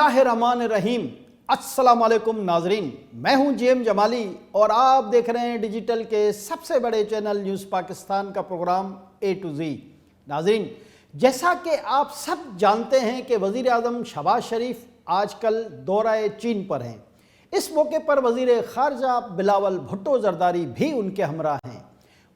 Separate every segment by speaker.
Speaker 1: बिस्मिल्लाहिर्रहमानिर्रहीम। अस्सलाम वालेकुम नाजरीन, मैं हूं जेएम जमाली और आप देख रहे हैं डिजिटल के सबसे बड़े चैनल न्यूज़ पाकिस्तान का प्रोग्राम ए टू जी। नाजरीन, जैसा कि आप सब जानते हैं कि वज़ीर आज़म शहबाज शरीफ आजकल दौरा चीन पर हैं। इस मौके पर वज़ीर ख़ारजा बिलावल भुट्टो ज़रदारी भी उनके हमरा हैं।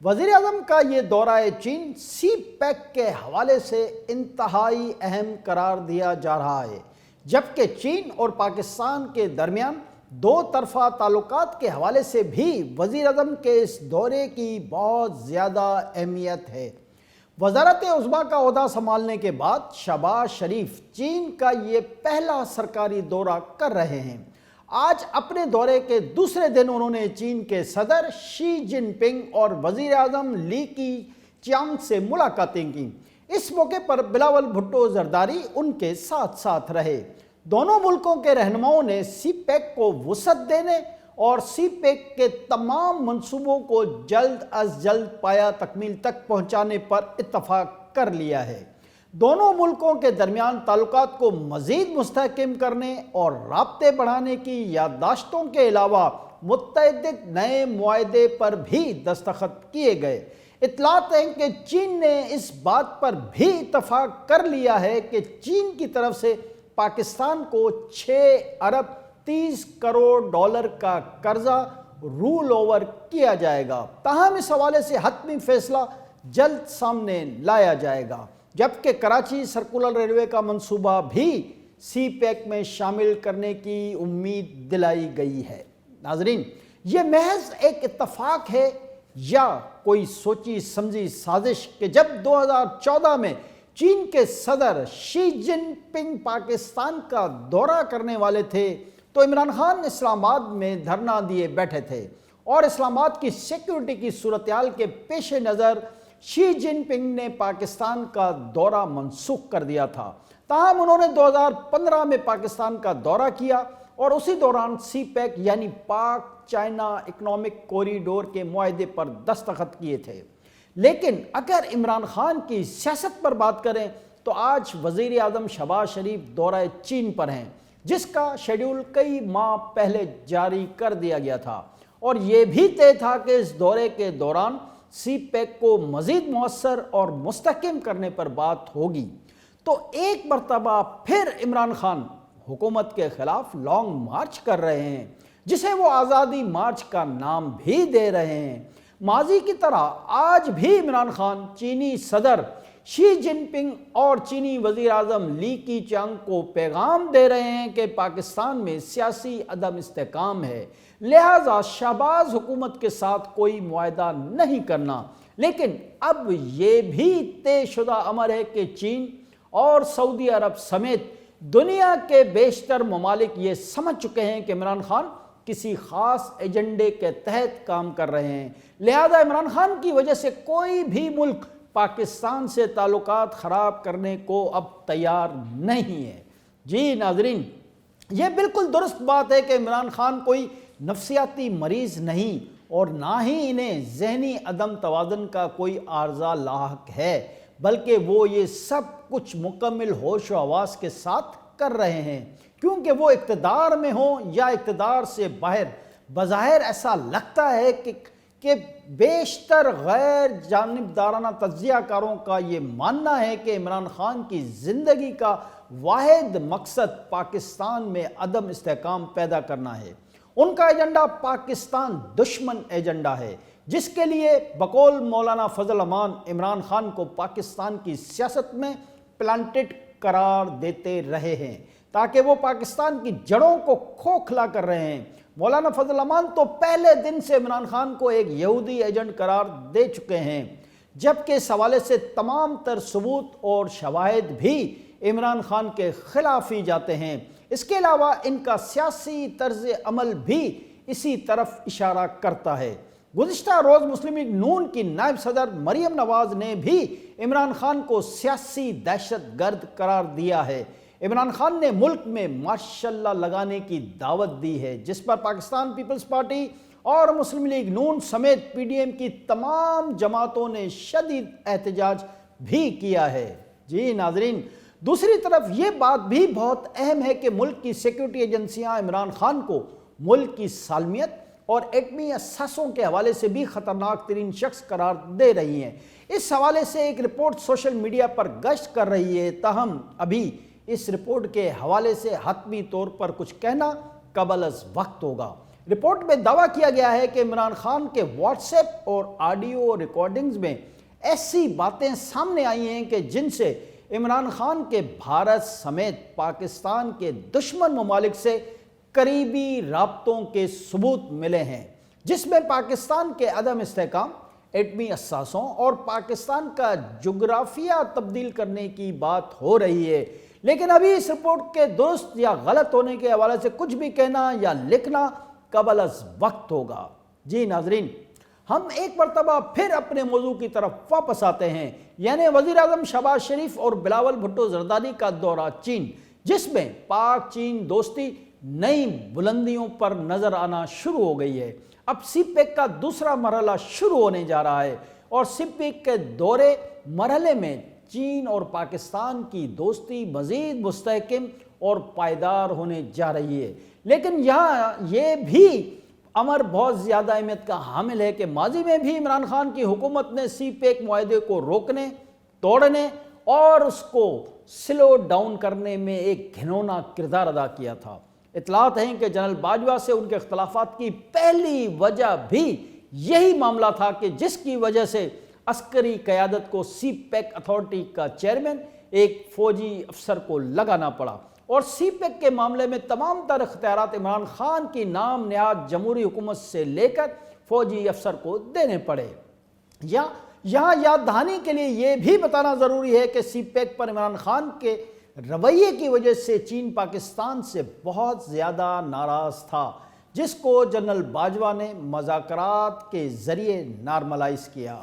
Speaker 1: वज़ीर आज़म का ये दौरा चीन सी पैक के हवाले से इंतहाई अहम करार दिया जा रहा है, जबकि चीन और पाकिस्तान के दरमियान दो तरफ़ा ताल्लुकात के हवाले से भी वज़ीर आज़म के इस दौरे की बहुत ज़्यादा अहमियत है। वज़ारत उज़्मा का ओहदा संभालने के बाद शहबाज शरीफ चीन का ये पहला सरकारी दौरा कर रहे हैं। आज अपने दौरे के दूसरे दिन उन्होंने चीन के सदर शी जिनपिंग और वज़ीर आज़म ली कीचियांग से मुलाकातें की। इस मौके पर बिलावल भुट्टो ज़रदारी उनके साथ साथ रहे। दोनों मुल्कों के रहनुमाओं ने सी पैक को वुसअत देने और सी पैक के तमाम मंसूबों को जल्द अज जल्द पाया तकमील तक पहुँचाने पर इत्तफाक कर लिया है। दोनों मुल्कों के दरमियान ताल्लुकात को मज़ीद मुस्तहकम करने और राब्ते बढ़ाने की याददाश्तों के अलावा मुत्तअद्दिद नए मुआहदे पर भी दस्तखत किए गए। इत्तलात हैं कि चीन ने इस बात पर भी इत्तफाक कर लिया है कि चीन की तरफ से पाकिस्तान को 6 अरब 30 करोड़ डॉलर का कर्जा रूल ओवर किया जाएगा। ताहम इस हवाले से हतमी फैसला जल्द सामने लाया जाएगा, जबकि कराची सर्कुलर रेलवे का मंसूबा भी सी पैक में शामिल करने की उम्मीद दिलाई गई है। नाजरीन, ये महज एक इत्तफाक है या कोई सोची समझी साजिश कि जब 2014 में चीन के सदर शी जिनपिंग पाकिस्तान का दौरा करने वाले थे तो इमरान खान इस्लामाबाद में धरना दिए बैठे थे और इस्लामाबाद की सिक्योरिटी की सूरत-ए-हाल के पेश नज़र शी जिनपिंग ने पाकिस्तान का दौरा मनसूख कर दिया था। ताहम उन्होंने 2015 में पाकिस्तान का दौरा किया और उसी दौरान सी पैक यानी पाक चाइना इकनॉमिक कॉरिडोर के मुआहदे पर दस्तखत किए थे। लेकिन अगर इमरान खान की सियासत पर बात करें तो आज वज़ीर आज़म शहबाज शरीफ दौरा चीन पर हैं, जिसका शेड्यूल कई माह पहले जारी कर दिया गया था और ये भी तय था कि इस दौरे के दौरान सी पैक को मज़ीद मुअस्सर और मुस्तहकम करने पर बात होगी। तो एक मरतबा फिर इमरान खान हुकूमत के ख़िलाफ़ लॉन्ग मार्च कर रहे हैं, जिसे वो आज़ादी मार्च का नाम भी दे रहे हैं। माजी की तरह आज भी इमरान खान चीनी सदर शी जिनपिंग और चीनी वज़ीर आज़म ली कीचियांग को पैगाम दे रहे हैं कि पाकिस्तान में सियासी अदम इस्तेहकाम है, लिहाजा शहबाज हुकूमत के साथ कोई मुआहदा नहीं करना। लेकिन अब ये भी तयशुदा अमर है कि चीन और सऊदी अरब समेत दुनिया के बेशतर ममालिक ये समझ चुके हैं कि इमरान खान किसी ख़ास एजेंडे के तहत काम कर रहे हैं, लिहाजा इमरान खान की वजह से कोई भी मुल्क पाकिस्तान से ताल्लुकात ख़राब करने को अब तैयार नहीं है। जी नाजरीन, ये बिल्कुल दुरुस्त बात है कि इमरान खान कोई नफसियाती मरीज़ नहीं और ना ही इन्हें ज़हनी अदम तवाज़ुन का आर्ज़ा लाहक है, बल्कि वो ये सब कुछ मुकम्मल होश व हवास के साथ कर रहे हैं, क्योंकि वो इक़्तिदार में हो या इक़्तिदार से बाहर। बज़ाहिर ऐसा लगता है कि बेशतर गैर जानिबदाराना तज्ज़ियाकारों का ये मानना है कि इमरान खान की ज़िंदगी का वाहिद मकसद पाकिस्तान में अदम इस्तेहकाम पैदा करना है। उनका एजेंडा पाकिस्तान दुश्मन एजेंडा है, जिसके लिए बकौल मौलाना फजल अमान इमरान खान को पाकिस्तान की सियासत में प्लांटेड करार देते रहे हैं ताकि वो पाकिस्तान की जड़ों को खोखला कर रहे हैं। मौलाना फजल अमान तो पहले दिन से इमरान खान को एक यहूदी एजेंट करार दे चुके हैं, जबकि इस हवाले से तमाम तर सबूत और शवाहिद भी इमरान खान के खिलाफ ही जाते हैं। इसके अलावा इनका सियासी तर्ज अमल भी इसी तरफ इशारा करता है। गुज़िश्ता रोज़ मुस्लिम लीग नून की नायब सदर मरियम नवाज़ ने भी इमरान खान को सियासी दहशत गर्द करार दिया है। इमरान खान ने मुल्क में मार्शल लगाने की दावत दी है, जिस पर पाकिस्तान पीपल्स पार्टी और मुस्लिम लीग नून समेत PDM की तमाम जमातों ने शदीद एहतजाज भी किया है। जी नाजरीन, دوسری طرف یہ بات بھی بہت اہم ہے کہ ملک کی سیکیورٹی ایجنسیاں عمران خان کو ملک کی سالمیت اور ایٹمی اثاثوں کے حوالے سے بھی خطرناک ترین شخص قرار دے رہی ہیں۔ اس حوالے سے ایک رپورٹ سوشل میڈیا پر گشت کر رہی ہے، تاہم ابھی اس رپورٹ کے حوالے سے حتمی طور پر کچھ کہنا قبل از وقت ہوگا۔ رپورٹ میں دعویٰ کیا گیا ہے کہ عمران خان کے واٹس ایپ اور آڈیو ریکارڈنگز میں ایسی باتیں سامنے آئی ہیں کہ جن سے عمران خان کے بھارت سمیت پاکستان کے دشمن ممالک سے قریبی رابطوں کے ثبوت ملے ہیں، جس میں پاکستان کے عدم استحکام، ایٹمی اثاثوں اور پاکستان کا جغرافیہ تبدیل کرنے کی بات ہو رہی ہے۔ لیکن ابھی اس رپورٹ کے درست یا غلط ہونے کے حوالے سے کچھ بھی کہنا یا لکھنا قبل از وقت ہوگا۔ جی ناظرین، ہم ایک مرتبہ پھر اپنے موضوع کی طرف واپس آتے ہیں، یعنی وزیر اعظم شہباز شریف اور بلاول بھٹو زرداری کا دورہ چین، جس میں پاک چین دوستی نئی بلندیوں پر نظر آنا شروع ہو گئی ہے۔ اب سی پیک کا دوسرا مرحلہ شروع ہونے جا رہا ہے اور سی پیک کے دورے مرحلے میں چین اور پاکستان کی دوستی مزید مستحکم اور پائیدار ہونے جا رہی ہے۔ لیکن یہاں یہ بھی امر بہت زیادہ اہمیت کا حامل ہے کہ ماضی میں بھی عمران خان کی حکومت نے سی پیک معاہدے کو روکنے، توڑنے اور اس کو سلو ڈاؤن کرنے میں ایک گھنونا کردار ادا کیا تھا۔ اطلاعات ہیں کہ جنرل باجوہ سے ان کے اختلافات کی پہلی وجہ بھی یہی معاملہ تھا کہ جس کی وجہ سے عسکری قیادت کو سی پیک اتھارٹی کا چیئرمین ایک فوجی افسر کو لگانا پڑا، اور سی پیک کے معاملے میں تمام تر اختیارات عمران خان کی نام نہاد جمہوری حکومت سے لے کر فوجی افسر کو دینے پڑے۔ یہاں یاد دہانی کے لیے یہ بھی بتانا ضروری ہے کہ سی پیک پر عمران خان کے رویے کی وجہ سے چین پاکستان سے بہت زیادہ ناراض تھا، جس کو جنرل باجوہ نے مذاکرات کے ذریعے نارملائز کیا۔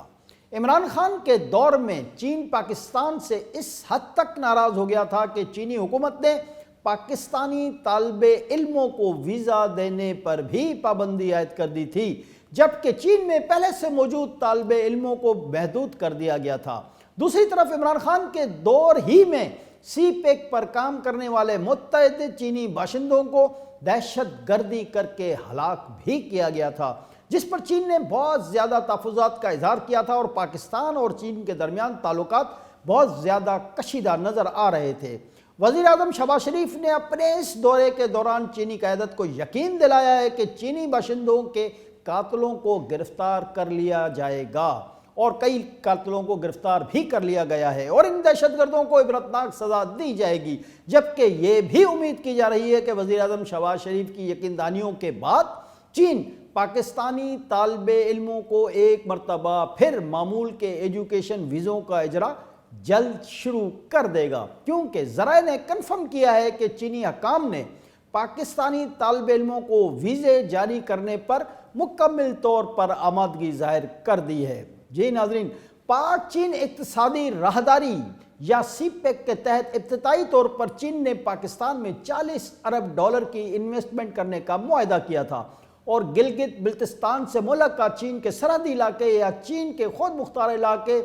Speaker 1: عمران خان کے دور میں چین پاکستان سے اس حد تک ناراض ہو گیا تھا کہ چینی حکومت نے پاکستانی طالب علموں کو ویزا دینے پر بھی پابندی عائد کر دی تھی، جبکہ چین میں پہلے سے موجود طالب علموں کو محدود کر دیا گیا تھا۔ دوسری طرف عمران خان کے دور ہی میں سی پیک پر کام کرنے والے متعدد چینی باشندوں کو دہشت گردی کر کے ہلاک بھی کیا گیا تھا، جس پر چین نے بہت زیادہ تحفظات کا اظہار کیا تھا اور پاکستان اور چین کے درمیان تعلقات بہت زیادہ کشیدہ نظر آ رہے تھے۔ وزیر اعظم شہباز شریف نے اپنے اس دورے کے دوران چینی قیادت کو یقین دلایا ہے کہ چینی باشندوں کے قاتلوں کو گرفتار کر لیا جائے گا، اور کئی قاتلوں کو گرفتار بھی کر لیا گیا ہے، اور ان دہشت گردوں کو عبرتناک سزا دی جائے گی، جبکہ یہ بھی امید کی جا رہی ہے کہ وزیر اعظم شہباز شریف کی یقین دہانیوں کے بعد چین پاکستانی طالب علموں کو ایک مرتبہ پھر معمول کے ایجوکیشن ویزوں کا اجرا جلد شروع کر دے گا، کیونکہ ذرائع نے کنفرم کیا ہے کہ چینی حکام نے پاکستانی طالب علموں کو ویزے جاری کرنے پر مکمل طور پر آمادگی ظاہر کر دی ہے۔ جی ناظرین، پاک چین اقتصادی راہداری یا سی پیک کے تحت ابتدائی طور پر چین نے پاکستان میں $40 ارب کی انویسٹمنٹ کرنے کا معاہدہ کیا تھا، اور گلگت بلتستان سے ملکہ چین کے سرحدی علاقے یا چین کے خود مختار علاقے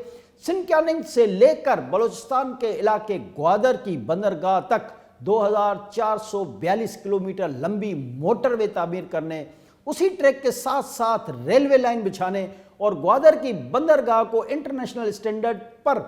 Speaker 1: سنکیانگ سے لے کر بلوچستان کے علاقے گوادر کی بندرگاہ تک 2442 کلومیٹر لمبی موٹر وے تعمیر کرنے، اسی ٹریک کے ساتھ ساتھ ریلوے لائن بچھانے اور گوادر کی بندرگاہ کو انٹرنیشنل اسٹینڈرڈ پر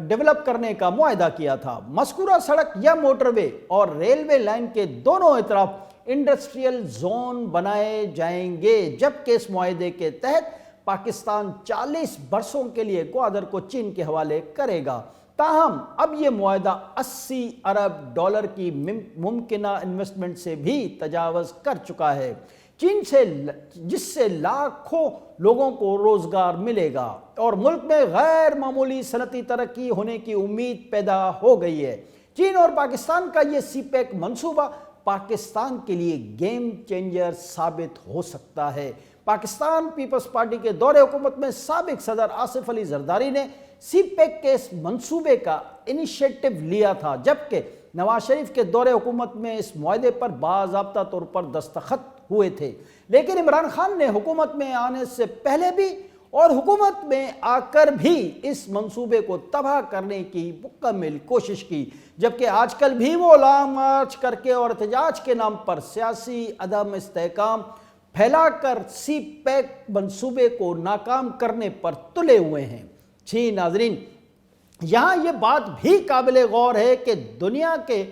Speaker 1: ڈیولپ کرنے کا معاہدہ کیا تھا۔ مذکورہ سڑک یا موٹر وے اور ریلوے لائن کے دونوں اطراف انڈسٹریل زون بنائے جائیں گے، جبکہ اس معاہدے کے تحت پاکستان 40 برسوں کے لیے گوادر کو چین کے حوالے کرے گا۔ تاہم اب یہ معاہدہ $80 ارب کی ممکنہ انویسٹمنٹ سے بھی تجاوز کر چکا ہے، چین سے، جس سے لاکھوں لوگوں کو روزگار ملے گا اور ملک میں غیر معمولی صنعتی ترقی ہونے کی امید پیدا ہو گئی ہے۔ چین اور پاکستان کا یہ سی پیک منصوبہ پاکستان کے لیے گیم چینجر ثابت ہو سکتا ہے۔ پاکستان پیپلز پارٹی کے دور حکومت میں سابق صدر آصف علی زرداری نے سی پیک کے اس منصوبے کا انیشیٹو لیا تھا، جبکہ نواز شریف کے دور حکومت میں اس معاہدے پر باضابطہ طور پر دستخط ہوئے تھے، لیکن عمران خان نے حکومت میں آنے سے پہلے بھی और हुकूमत में आकर भी इस मंसूबे को तबाह करने की मुकम्मल कोशिश की, जबकि आजकल भी वो लॉन्ग मार्च करके और एहतजाज के नाम पर सियासी अदम इस्तेहकाम फैलाकर सी पैक मंसूबे को नाकाम करने पर तुले हुए हैं। जी नाजरीन, यहाँ ये बात भी काबिल गौर है कि दुनिया के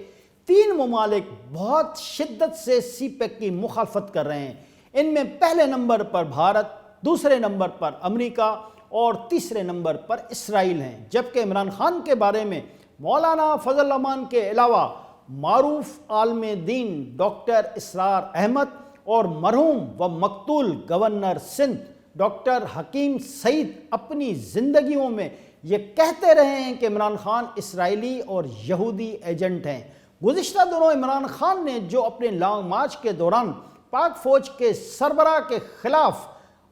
Speaker 1: 3 ममालिक बहुत शिद्दत से सी पैक की मुखालफत कर रहे हैं। इनमें पहले नंबर पर भारत, दूसरे नंबर पर अमेरिका और तीसरे नंबर पर इसराइल हैं। जबकि इमरान खान के बारे में मौलाना फजल रहमान के अलावा मारूफ आलम दीन डॉक्टर इसरार अहमद और मरहूम व मकतूल गवर्नर सिंध डॉक्टर हकीम सईद अपनी ज़िंदगियों में ये कहते रहे हैं कि इमरान खान इसराइली और यहूदी एजेंट हैं। गुज़िश्ता दिनों इमरान खान ने जो अपने लॉन्ग मार्च के दौरान पाक फ़ौज के सरबराह के ख़िलाफ़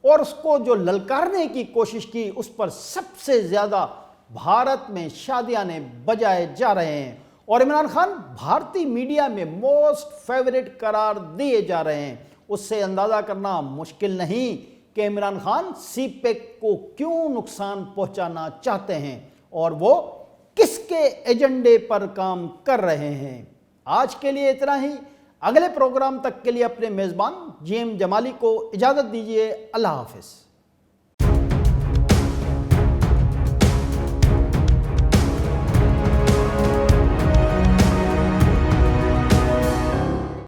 Speaker 1: और उसको जो ललकारने की कोशिश की, उस पर सबसे ज़्यादा भारत में शादियाने बजाए जा रहे हैं और इमरान खान भारतीय मीडिया में मोस्ट फेवरेट करार दिए जा रहे हैं। उससे अंदाज़ा करना मुश्किल नहीं कि इमरान खान सी पैक को क्यों नुकसान पहुंचाना चाहते हैं और वो किसके एजेंडे पर काम कर रहे हैं। आज के लिए इतना ही। अगले प्रोग्राम तक के लिए अपने मेज़बान जीएम जमाली को इजाज़त दीजिए। अल्लाह हाफ़िज़।